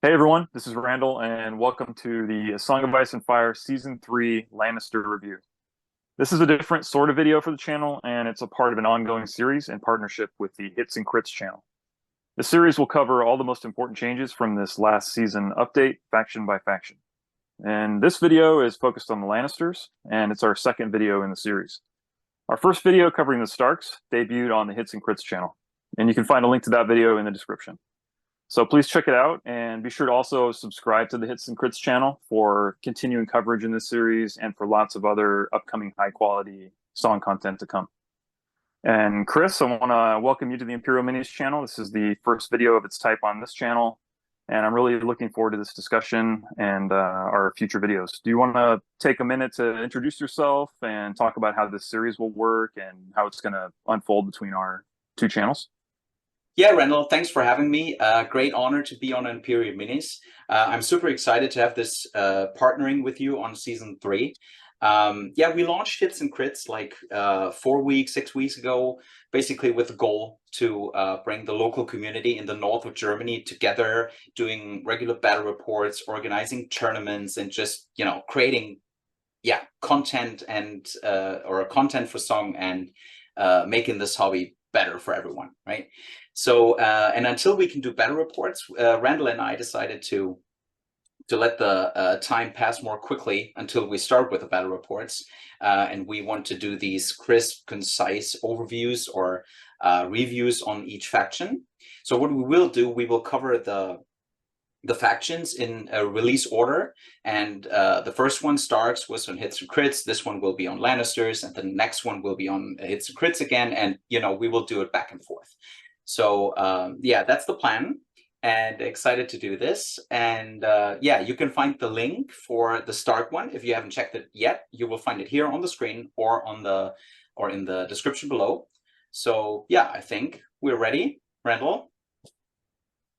Hey everyone, this is Randall, and welcome to the A Song of Ice and Fire Season 3 Lannister review. This is a different sort of video for the channel, and it's a part of an ongoing series in partnership with the Hits and Crits channel. The series will cover all the most important changes from this last season update, faction by faction. And this video is focused on the Lannisters, and it's our second video in the series. Our first video covering the Starks debuted on the Hits and Crits channel, and you can find a link to that video in the description. So please check it out, and be sure to also subscribe to the Hits and Crits channel for continuing coverage in this series and for lots of other upcoming high-quality song content to come. And Chris, I want to welcome you to the Imperial Minis channel. This is the first video of its type on this channel, and I'm really looking forward to this discussion and our future videos. Do you want to take a minute to introduce yourself and talk about how this series will work and how it's going to unfold between our two channels? Yeah, Randall, thanks for having me. Great honor to be on Imperial Minis. I'm super excited to have this partnering with you on season 3. Yeah, we launched Hits and Crits like 6 weeks ago, basically with the goal to bring the local community in the north of Germany together, doing regular battle reports, organizing tournaments, and just, creating, content and or content for song and making this hobby better for everyone, right? So, and until we can do battle reports, Randall and I decided to let the time pass more quickly until we start with the battle reports. And we want to do these crisp, concise overviews or reviews on each faction. So what we will do, we will cover the factions in a release order, and the first one, Starks, was on Hits and Crits. This one will be on Lannisters, and the next one will be on Hits and Crits again, and we will do it back and forth. So yeah, that's the plan, and excited to do this. And yeah, you can find the link for the Stark one if you haven't checked it yet. You will find it here on the screen or in the description below. So yeah, I think we're ready, Randall.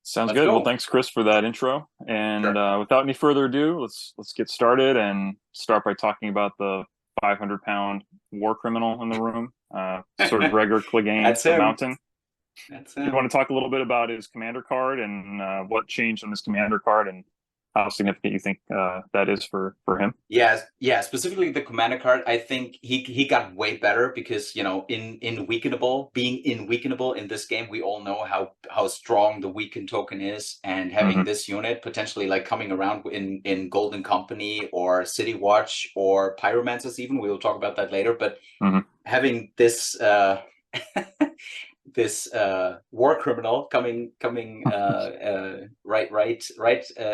Sounds good. Well, thanks, Chris, for that intro. And sure. Without any further ado, let's get started and start by talking about the 500-pound war criminal in the room, sort of Gregor Clegane, the Mountain. That's him. You want to talk a little bit about his commander card and what changed on his commander card and how significant you think that is for him? Yeah, specifically the commander card. I think he got way better because being unweakenable in this game, we all know how strong the weaken token is, and having this unit potentially like coming around in Golden Company or City Watch or Pyromancers, even we will talk about that later. But having this this war criminal coming right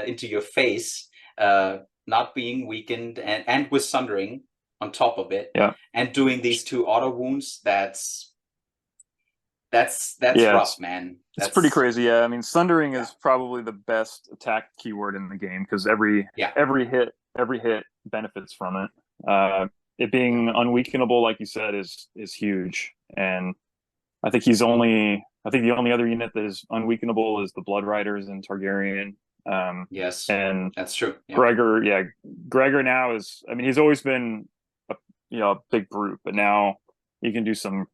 into your face, not being weakened and with sundering on top of it, and doing these 2 auto wounds, that's rough, man. It's pretty crazy. Yeah, I mean, sundering is probably the best attack keyword in the game because every hit benefits from it. It being unweakenable, like you said, is huge. And I think the only other unit that is unweakenable is the Blood Riders and Targaryen. Yes, and that's true. Gregor now is, I mean, he's always been a big brute, but now you can do some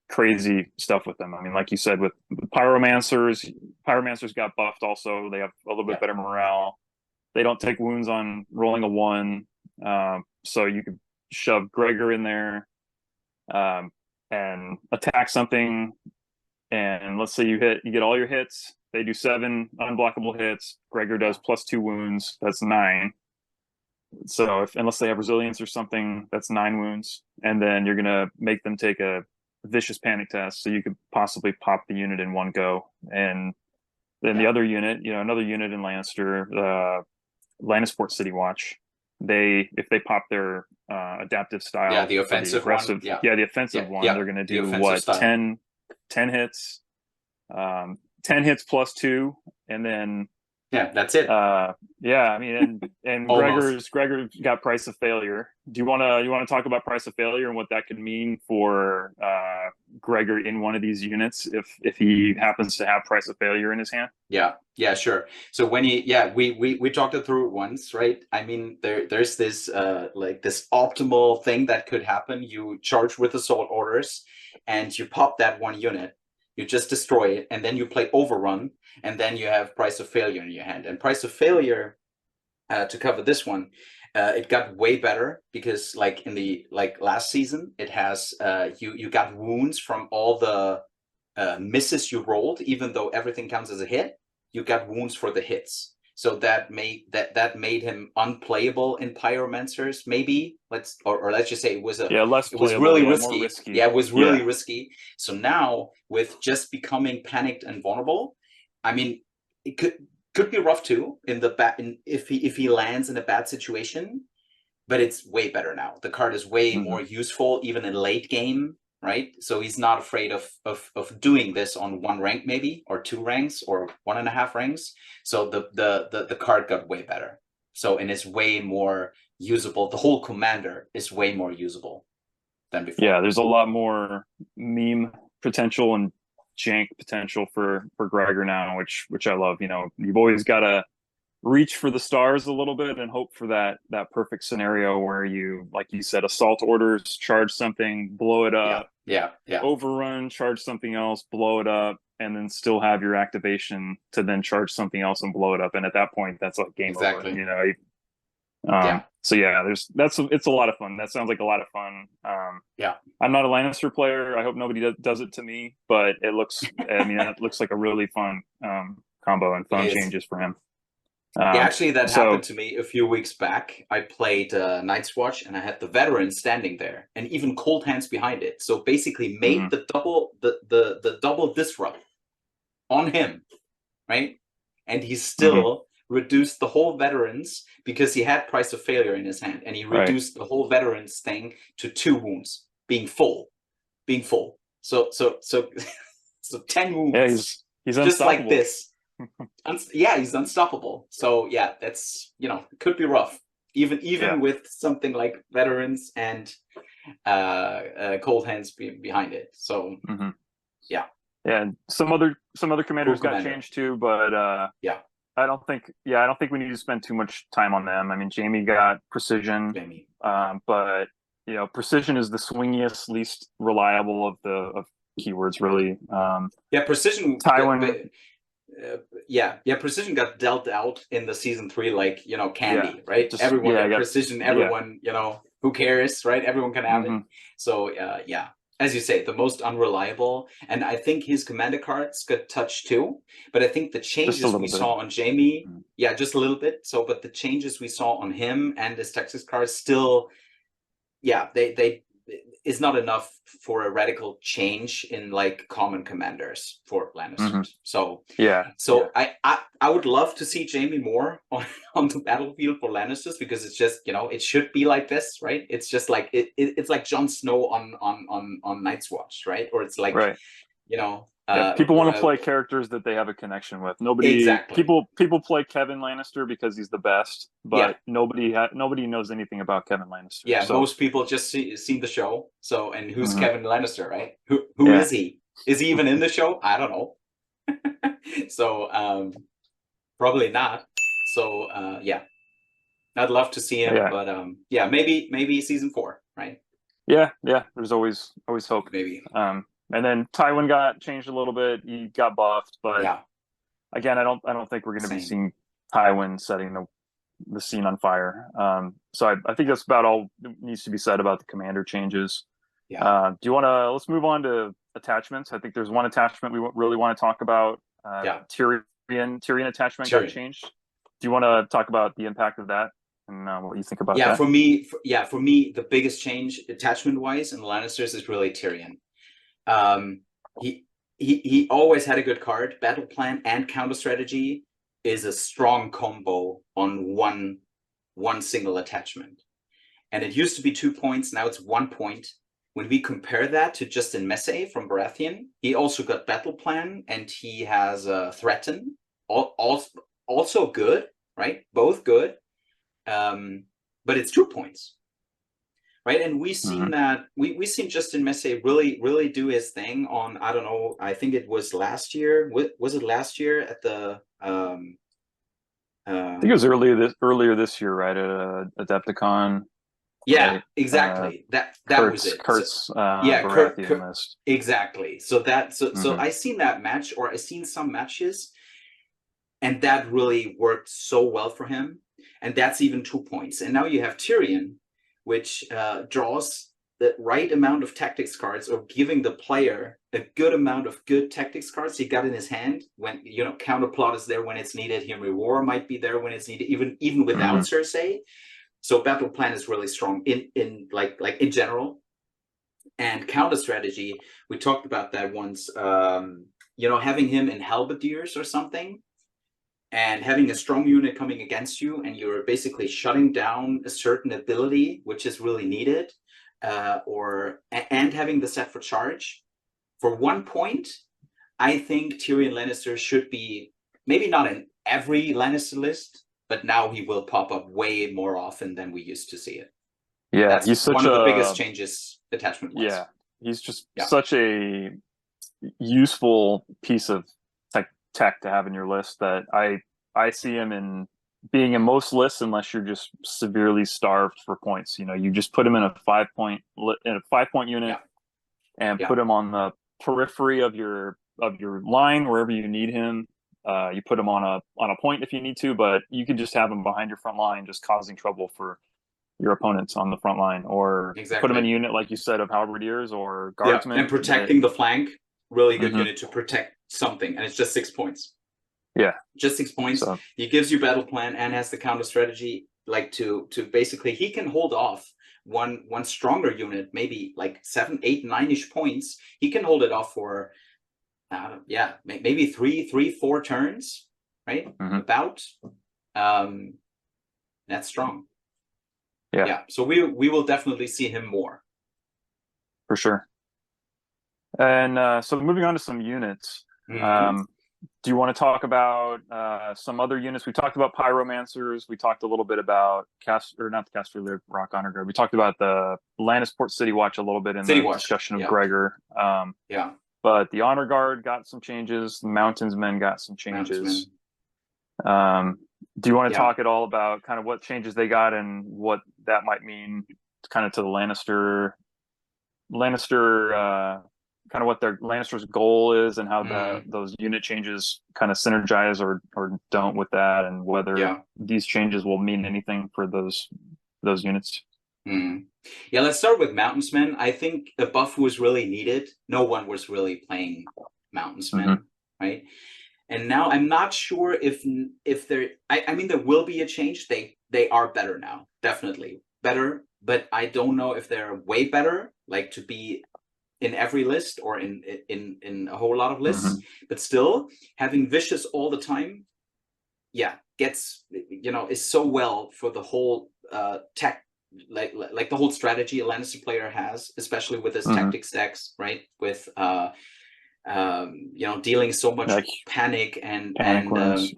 crazy stuff with them. I mean, like you said, with Pyromancers got buffed also. They have a little bit better morale. They don't take wounds on rolling a 1. So you could shove Gregor in there and attack something, and let's say you get all your hits. They do 7 unblockable hits. Gregor does +2 wounds. That's 9. So unless they have resilience or something, that's 9 wounds. And then you're gonna make them take a vicious panic test, so you could possibly pop the unit in one go. And then the other unit, another unit in Lannister, Lannisport City Watch, if they pop their adaptive style, the offensive one, the offensive one, they're gonna do what, 10 hits, 10 hits +2, and then that's it. I mean, and Gregor's got Price of Failure. Do you want to talk about Price of Failure and what that could mean for Gregor in one of these units if he happens to have Price of Failure in his hand? Yeah, sure. So when we talked it through once, right? I mean, there's this like this optimal thing that could happen. You charge with assault orders and you pop that 1 unit, You just destroy it, and then you play Overrun, and then you have Price of Failure in your hand. And Price of Failure, to cover this one, it got way better because, like in the last season, it has you got wounds from all the misses you rolled, even though everything counts as a hit. You got wounds for the hits, so that made him unplayable in Pyromancers. Maybe let's just say it was less it was playable, really more risky. risky. Yeah, it was really risky. So now with just becoming panicked and vulnerable, I mean, it could be rough too if he lands in a bad situation, but it's way better now. The card is way more useful even in late game, right? So he's not afraid of doing this on 1 rank maybe, or 2 ranks, or 1.5 ranks. So the card got way better. So, and it's way more usable. The whole commander is way more usable than before. Yeah, there's a lot more meme potential and jank potential for Gregor now, which I love. You know, you've always got to reach for the stars a little bit and hope for that perfect scenario where you, like you said, assault orders, charge something, blow it up, yeah, overrun, charge something else, blow it up, and then still have your activation to then charge something else and blow it up. And at that point, that's like game over. You know. So yeah, it's a lot of fun. That sounds like a lot of fun. I'm not a Lannister player. I hope nobody does it to me, but it looks, I mean, it looks like a really fun combo and fun changes for him. Actually, that happened to me a few weeks back. I played Night's Watch, and I had the veteran standing there, and even Cold Hands behind it. So basically, made the double disrupt on him, right? And he still reduced the whole veterans because he had Price of Failure in his hand, and he reduced the whole veterans thing to 2 wounds, being full. So 10 wounds. Yeah, he's just like this. Yeah, he's unstoppable. So yeah, that's, you know, it could be rough, even with something like veterans and Cold Hands behind it. So yeah, and some other commanders got changed too, but I don't think we need to spend too much time on them. I mean, Jaime got Precision, but you know, Precision is the swingiest, least reliable of keywords, really. Precision. Tywin. Precision got dealt out in the season 3 like, you know, candy, right? Just, everyone got Precision. Everyone, you know, who cares, right? Everyone can have it. So as you say, the most unreliable. And I think his commander cards got touched too. But I think the changes we saw on Jaime, just a little bit. So, but the changes we saw on him and his Texas cards still, they is not enough for a radical change in like common commanders for Lannisters. So I would love to see Jaime more on the battlefield for Lannisters, because it's just, you know, it should be like this, right? It's just like it's like Jon Snow on Night's Watch, right? Or it's like you know, people want to play characters that they have a connection with. People play Kevin Lannister because he's the best, but nobody knows anything about Kevin Lannister. Yeah, so most people just seen the show. So, and who's Kevin Lannister, right? Who is he? Is he even in the show? I don't know. So probably not. So I'd love to see him, but maybe season 4, right? There's always hope. Maybe. And then Tywin got changed a little bit. He got buffed, but again, I don't think we're going to be seeing Tywin setting the scene on fire. So I think that's about all that needs to be said about the commander changes. Do you want to, let's move on to attachments. I think there's one attachment we really want to talk about. Tyrion attachment got changed. Do you want to talk about the impact of that and what you think about that? For me, the biggest change attachment wise in the Lannisters is really Tyrion. He always had a good card. Battle plan and counter strategy is a strong combo on one single attachment, and it used to be 2 points. Now it's 1 point. When we compare that to Justin Messé from Baratheon, he also got battle plan and he has threaten, also good, right? Both good, but it's 2 points. Right, and we've seen that we've seen Justin Messé really do his thing on, I don't know, I think it was last year. Was it last year at the? I think it was earlier this year, right? At Adepticon. Yeah, right? exactly. That was it. So, Kurt's yeah, Baratheon list. exactly. So so Hmm. I seen that match, or I seen some matches, and that really worked so well for him. And that's even 2 points. And now you have Tyrion, which draws the right amount of tactics cards, or giving the player a good amount of good tactics cards he got in his hand. When Counterplot is there when it's needed, Henry War might be there when it's needed, even without Hmm. Cersei. So battle plan is really strong in like in general. And counter strategy, we talked about that once. Having him in halberdiers or something, and having a strong unit coming against you, and you're basically shutting down a certain ability which is really needed, and having the set for charge for 1 point. I think Tyrion Lannister should be maybe not in every Lannister list, but now he will pop up way more often than we used to see it. Yeah, That's he's such one of the biggest a changes attachment wise. yeah, he's just Yeah. such a useful piece of tech to have in your list that I see him in being in most lists unless you're just severely starved for points. You just put him in a 5 point unit Yeah. and Yeah. put him on the periphery of your line wherever you need him. You put him on a point if you need to, but you can just have him behind your front line, just causing trouble for your opponents on the front line, or put them in a Exactly. unit like you said of halberdiers or Yeah. And guardsmen. protecting the flank, really good Mhm. unit to protect something. And it's just 6 points. Yeah. Just 6 points. So He gives you battle plan and has the counter strategy, like to basically he can hold off one stronger unit, maybe like 7, 8, 9-ish points. He can hold it off for maybe 4 turns, right? mhm. About um that's strong. Yeah, Yeah. So we will definitely see him more. for sure. And so moving on to some units. Mm-hmm. Do you want to talk about some other units? We talked about pyromancers. We talked a little bit about not the Casterly Rock Honor Guard. We talked about the Lannisport City Watch a little bit in City the Watch. discussion of Yeah. Gregor. Yeah. But the Honor Guard got some changes. The Mountains Men got some Mountsman. changes. Um, do you want to Yeah. talk at all about kind of what changes they got and what that might mean kind of to the Lannister kind of what their Lannister's goal is and how those unit changes kind of synergize or don't with that, and whether Yeah. these changes will mean anything for those units. Yeah, let's start with Mountainsmen. I think a buff was really needed. No one was really playing Mountainsmen, right? And now I'm not sure if there. I mean, there will be a change. They are better now, definitely better. But I don't know if they're way better, like to be in every list or in a whole lot of lists. But still, having vicious all the time, yeah, gets is so well for the whole tech, like the whole strategy a Lannister player has, especially with his tactic stacks, right? With dealing so much Like panic and wounds.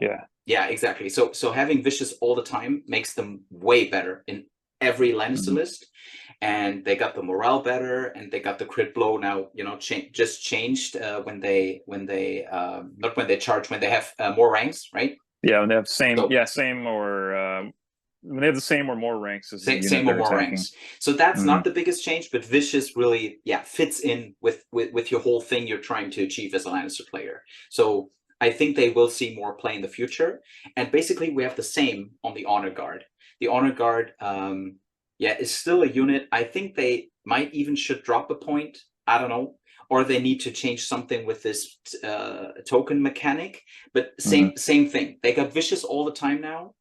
yeah, exactly. So having vicious all the time makes them way better in every Lannister list. And they got the morale better, and they got the crit blow now. Just changed when they not when they charge, when they have more ranks, right? Yeah, when they have same So same or when they have the same or more ranks as the unit same or they're more attacking. ranks. So that's not the biggest change, but vicious really fits in with your whole thing you're trying to achieve as a Lannister player. So I think they will see more play in the future. And basically we have the same on the Honor Guard. The Honor Guard is still a unit. I think they might even should drop a point. I don't know. Or they need to change something with this token mechanic. But same thing. They got vicious all the time now.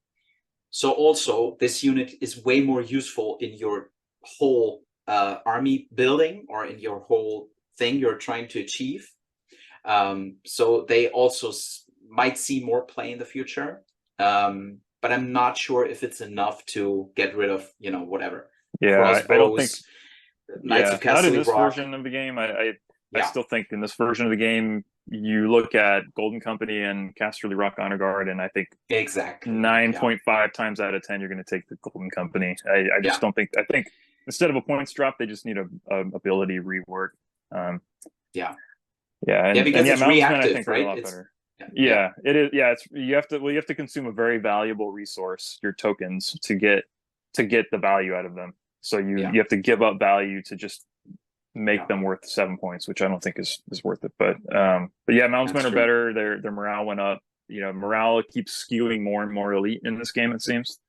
So also this unit is way more useful in your whole army building, or in your whole thing you're trying to achieve. So they also might see more play in the future. But I'm not sure if it's enough to get rid of, whatever. Yeah, I don't think. Crossbows, Knights of Not in Casterly this Rock. version of the game. I Yeah, still think in this version of the game, you look at Golden Company and Casterly Rock Honor Guard, and I think exactly. 9.5 times out of 10, you're going to take the Golden Company. I just don't think. I think instead of a points drop, they just need a ability rework. Yeah. Yeah, Because it's Mountains Men, I reactive, think, are right? a lot better. Yeah, it is. Yeah, you have to consume a very valuable resource, your tokens, to get the value out of them. So you Yeah. you have to give up value to just make Yeah. them worth 7 points, which I don't think is worth it. But yeah, Moundsmen That's are true. better. Their morale went up. You know, morale keeps skewing more and more elite in this game, it seems.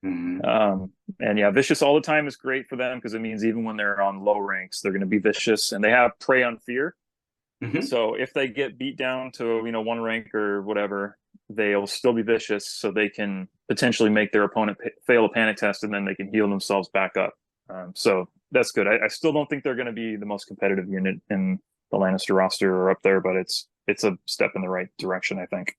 Mhm. And yeah, vicious all the time is great for them because it means even when they're on low ranks, they're going to be vicious, and they have prey on fear. Mhm. So if they get beat down to, you know, one rank or whatever, they'll still be vicious, so they can potentially make their opponent fail a panic test, and then they can heal themselves back up. So that's good. I still don't think they're going to be the most competitive unit in the Lannister roster or up there, but it's a step in the right direction, I think.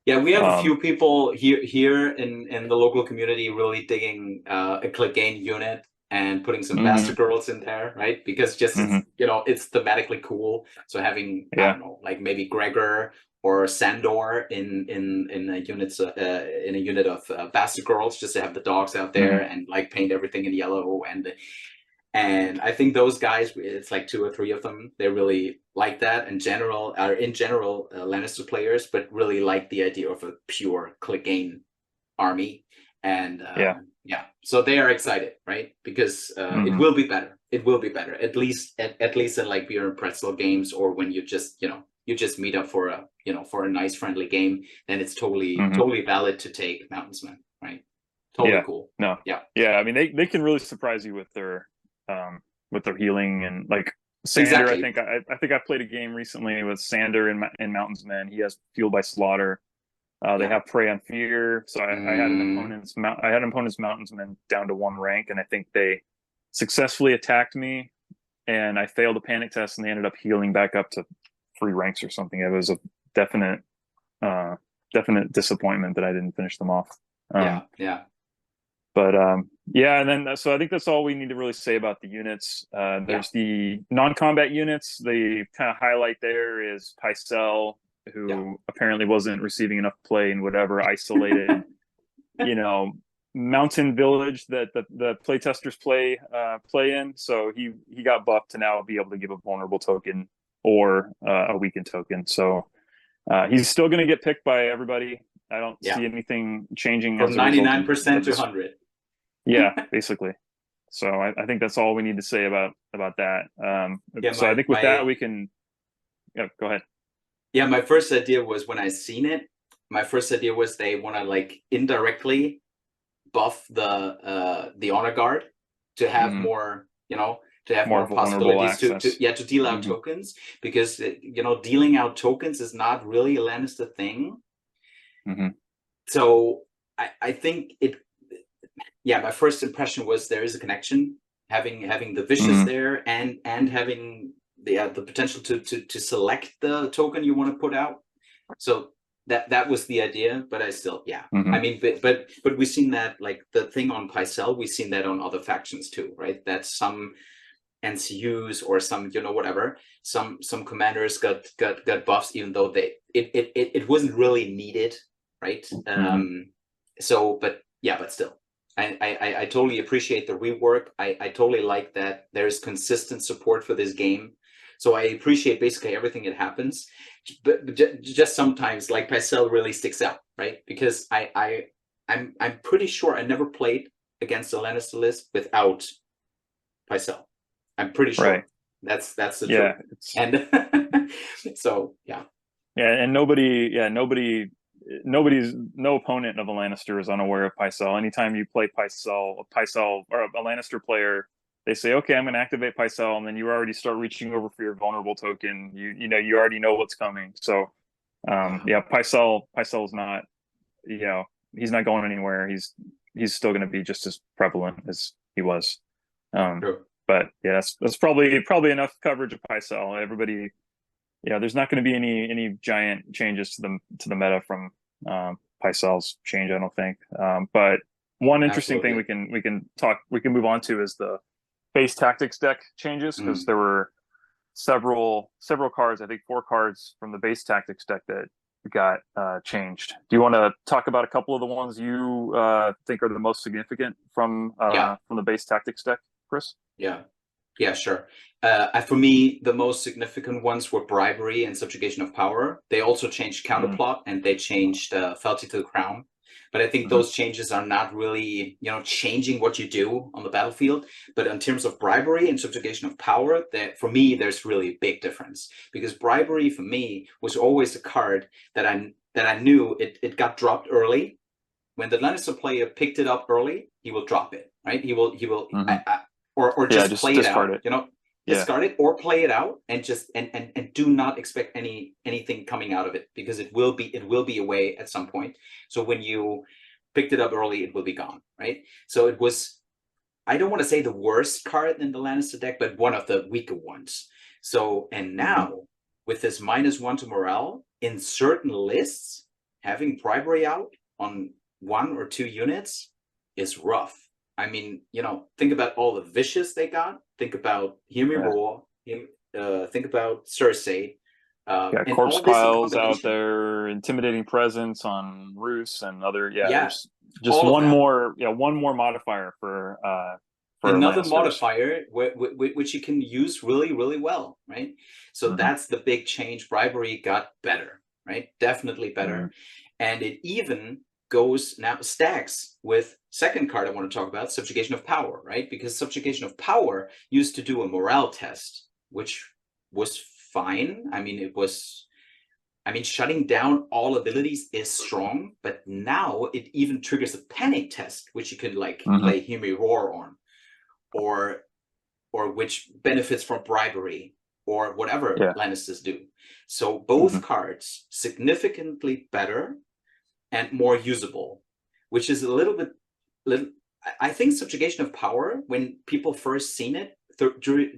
Yeah, we have a Um, few people here in the local community really digging a Clegane unit and putting some mhm, bastard girls in there, right? Because just mhm, it's thematically cool. So having, I yeah. don't know, like maybe Gregor or Sandor in a unit of bastard girls, just to have the dogs out there Mhm, and like paint everything in yellow. And I think those guys, it's like 2 or 3 of them, they really like that. In general, Lannister players, but really like the idea of a pure Clegane army. And yeah. yeah, so they are excited, right? Because it Mhm, will be better. It will be better, at least in like beer and pretzel games, or when you just meet up for a nice friendly game. Then it's mhm. totally valid to take Mountainsmen, right? Totally Yeah. cool. No. Yeah, Yeah. I mean, they can really surprise you um with their healing, and like Sander. exactly. I think I played a game recently with Sander in Mountains Men. He has Fueled by Slaughter. They Yeah. have Prey on Fear. So I had Mm. an opponent's Mountainsmen down to 1 rank, and I think they successfully attacked me, and I failed a panic test, and they ended up healing back up to 3 ranks or something. It was a definite uh definite disappointment that I didn't finish them off. Um, Yeah, yeah, but yeah, and then so I think that's all we need to really say about the units. yeah, There's the non-combat units. The kind of highlight there is Pycelle, yeah. who apparently wasn't receiving enough play in whatever isolated, you know, mountain village that the playtesters play in. So he got buffed to now be able to give a vulnerable token or a weakened token. So he's still going to get picked by everybody. I don't Yeah. see anything changing From as a result of 99% to this. 100. Yeah, basically. So I think that's all we need to say about that. Yeah, So I think with that we can. Yeah, go ahead. my first idea was when I seen it, my first idea was they want to like indirectly buff the honor guard to have Hmm. more, to have More more vulnerable possibilities to access. to deal out Hmm. tokens, because dealing out tokens is not really a Lannister thing. Hmm. So I think my first impression was there is a connection, having the vicious Hmm. there, and having the potential to select the token you want to put out. So that was the idea, but I still, Hmm. I mean, but we've seen that, like the thing on Pycelle, we've seen that on other factions too, right? That some NCUs or some whatever, some commanders got buffs even though it wasn't really needed, right? Hmm. So but still, I totally appreciate the rework. I totally like that there's consistent support for this game. So I appreciate basically everything that happens, but just sometimes like Pycelle really sticks out, right? Because I'm pretty sure I never played against the Lannister list without Pycelle. I'm pretty Right. sure that's the Yeah. truth. It's And so yeah, and no opponent of a Lannister is unaware of Pycelle. Anytime you play Pycelle or a Lannister player, they say, "Okay, I'm going to activate Pycelle," and then you already start reaching over for your vulnerable token. You already know what's coming. So yeah, yeah, Pycelle is not, you know, he's not going anywhere. He's still going to be just as prevalent as he was. Um, true. but yeah, that's probably enough coverage of Pycelle. Everybody, yeah, there's not going to be any giant changes to the meta from Pycelle's change, I don't think. But one interesting thing Absolutely. we can move on to is the base tactics deck changes, because Mm. there were several cards, I think 4 cards from the base tactics deck that got changed. Do you want to talk about a couple of the ones you think are the most significant Yeah, from the base tactics deck, Chris? yeah, yeah, sure. For me, the most significant ones were Bribery and Subjugation of Power. They also changed Mm, Counterplot, and they changed Fealty to the Crown. But I think those changes are not really, changing what you do on the battlefield. But in terms of bribery and subjugation of power, that for me, there's really a big difference, because bribery for me was always a card that I knew it got dropped early. When the Lannister player picked it up early, he will drop it, right? He will, or just play it out, discard it or play it out, and just and do not expect anything coming out of it, because it will be away at some point. So when you picked it up early, it will be gone, right? So it was, I don't want to say the worst card in the Lannister deck, but one of the weaker ones. So, and now with this -1 to morale in certain lists, having bribery out on 1 or 2 units is rough. I mean, think about all the vicious they got. Think about Hear Me Roar. Think about Cersei. And corpse piles out there, intimidating presence on Roos and other. There's just one more modifier for another Lannisters. Modifier which you can use really, really well, right? So that's the big change. Bribery got better, right? Definitely better. And it even goes now, stacks with second card I want to talk about, Subjugation of Power, right? Because Subjugation of Power used to do a morale test, which was fine. I mean, shutting down all abilities is strong, but now it even triggers a panic test, which you can play Hear Me Roar on, or which benefits from bribery, or whatever Lannisters do. So both cards significantly better and more usable, which is a little bit. I think Subjugation of Power, when people first seen it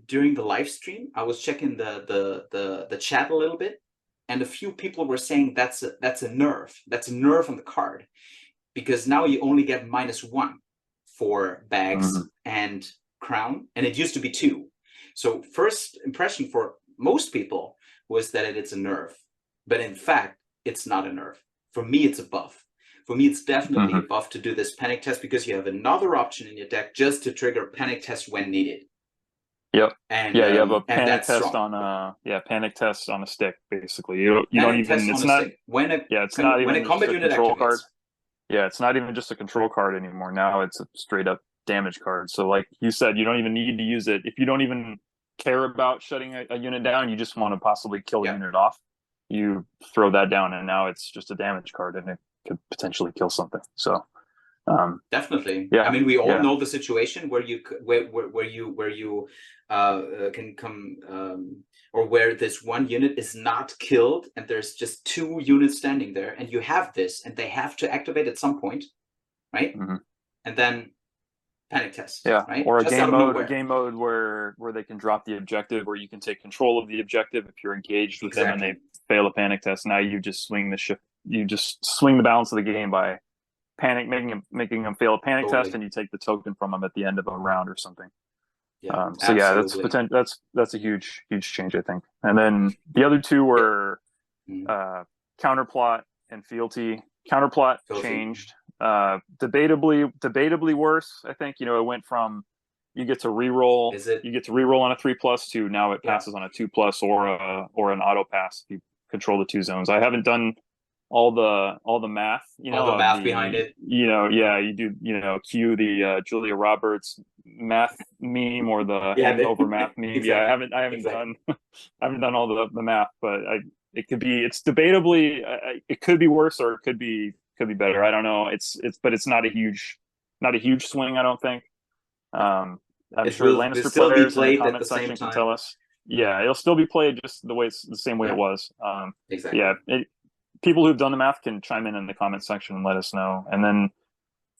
during the live stream, I was checking the chat a little bit, and a few people were saying that's a nerf. That's a nerf on the card, because now you only get -1 for bags and crown, and it used to be 2. So first impression for most people was that it's a nerf, but in fact, it's not a nerf. For me, it's a buff. For me, it's definitely a buff to do this panic test, because you have another option in your deck just to trigger panic test when needed. Yep. And you have a panic test on a panic test on a stick, basically. You don't even, it's not it's not even a combat unit control card. Yeah, it's not even just a control card anymore. Now it's a straight up damage card. So like you said, you don't even need to use it if you don't even care about shutting a unit down. You just want to possibly kill a unit off. You throw that down, and now it's just a damage card, and it could potentially kill something. So definitely, I mean, we all know the situation where you can come, or where this one unit is not killed, and there's just 2 units standing there, and you have this, and they have to activate at some point, right? And then panic test, right? Or a game mode where they can drop the objective, or you can take control of the objective if you're engaged with them and they fail a panic test. Now you just swing the balance of the game by making them fail a panic test, and you take the token from them at the end of a round or something. That's a huge change, I think. And then the other 2 were Counterplot and Fealty. Counterplot changed. Debatably worse, I think. It went from you get to reroll on a 3+ to now it passes on a 2+ or an auto pass if you control the 2 zones. I haven't done all the math, all the math behind it. You do, cue the Julia Roberts math meme or the hangover math meme. I haven't done all the math, but it's debatably, it could be worse, or it could be better. I don't know. But it's not a huge swing, I don't think. I'm sure Lannister players in the comment section can tell us. Yeah, it'll still be played just the same way it was. People who've done the math can chime in the comment section and let us know. And then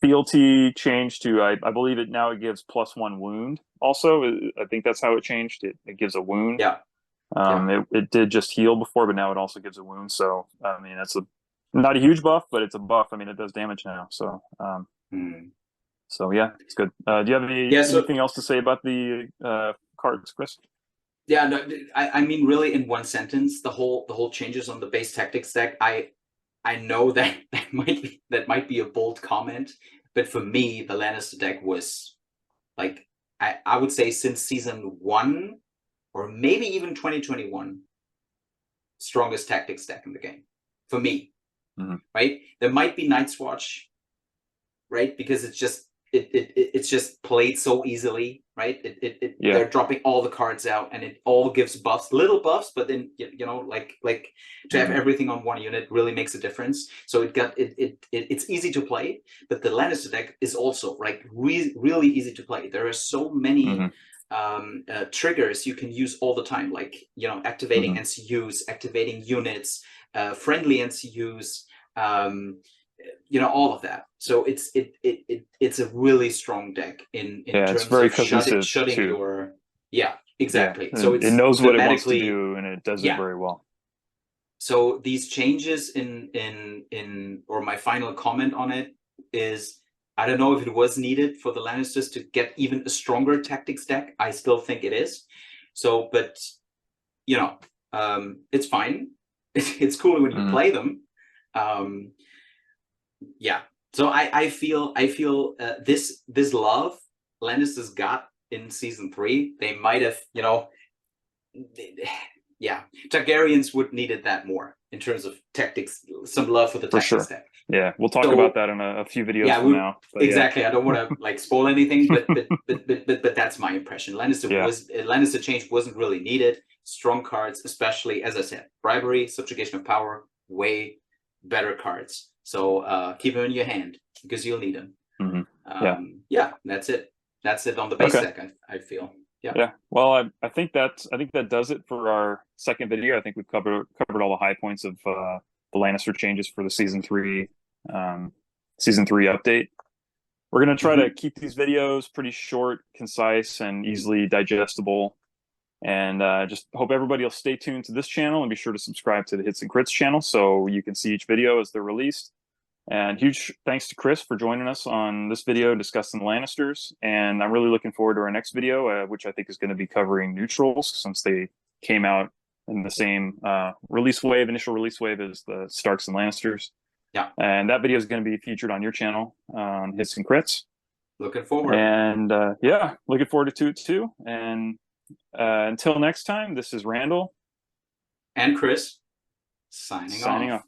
fealty changed to, I believe it gives +1 wound. Also, I think that's how it changed. It gives a wound. It did just heal before, but now it also gives a wound. So I mean, that's not a huge buff, but it's a buff. I mean, it does damage now. So so yeah, it's good. Do you have anything else to say about the cards, Chris? Yeah, no, I mean, really, in one sentence, the whole changes on the base tactics deck. I know that might be a bold comment, but for me, the Lannister deck was like, I would say since season 1, or maybe even 2021, strongest tactics deck in the game for me. Right? There might be Night's Watch right? Because it's just played so easily, right? Yeah. They're dropping all the cards out, and it all gives buffs, little buffs, but then like to have everything on one unit really makes a difference. So it's easy to play, but the Lannister deck is also like really easy to play. There are so many triggers you can use all the time, like activating NCUs, activating units, friendly NCUs. All of that. So it's a really strong deck in it's terms very of cohesive shutting too. your exactly. Yeah. So It it's knows what it wants to thematically do, and it does it very well. So these changes in or my final comment on it is, I don't know if it was needed for the Lannisters to get even a stronger tactics deck. I still think it is. So, but it's fine. It's cool when you play them. So I feel this love Lannisters got in season 3. They might have, Targaryens would needed that more in terms of tactics, some love for the tactics deck. Yeah, we'll talk about that in a few videos from now. But exactly. I don't want to like spoil anything, but that's my impression. Lannister change wasn't really needed. Strong cards, especially as I said, Bribery, Subjugation of Power, way better cards. So keep them in your hand because you'll need them. That's it. That's it on the base deck. I feel. Yeah. Well, I think that does it for our second video. I think we've covered all the high points of the Lannister changes for the season 3 update. We're going to try to keep these videos pretty short, concise, and easily digestible. And just hope everybody will stay tuned to this channel and be sure to subscribe to the Hits and Crits channel so you can see each video as they're released. And huge thanks to Chris for joining us on this video discussing the Lannisters. And I'm really looking forward to our next video, which I think is going to be covering neutrals, since they came out in the same initial release wave as the Starks and Lannisters. Yeah. And that video is going to be featured on your channel on Hits and Crits. Looking forward. And looking forward to it too. And until next time, this is Randall. And Chris signing off.